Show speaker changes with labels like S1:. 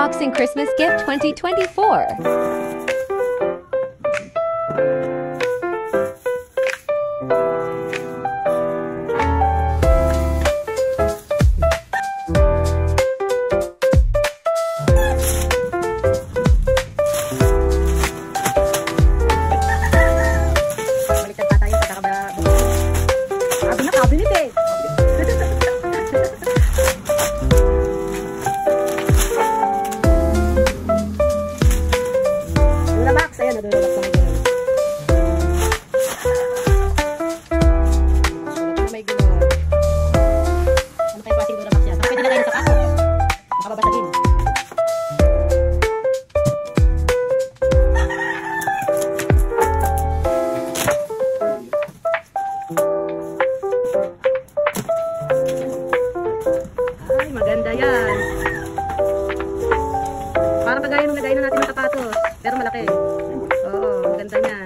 S1: Unboxing Christmas Gift 2024.
S2: Ay, maganda yan. Parang kagaya nung lagay na natin ng sapatos, pero malaki. Oo, maganda niya.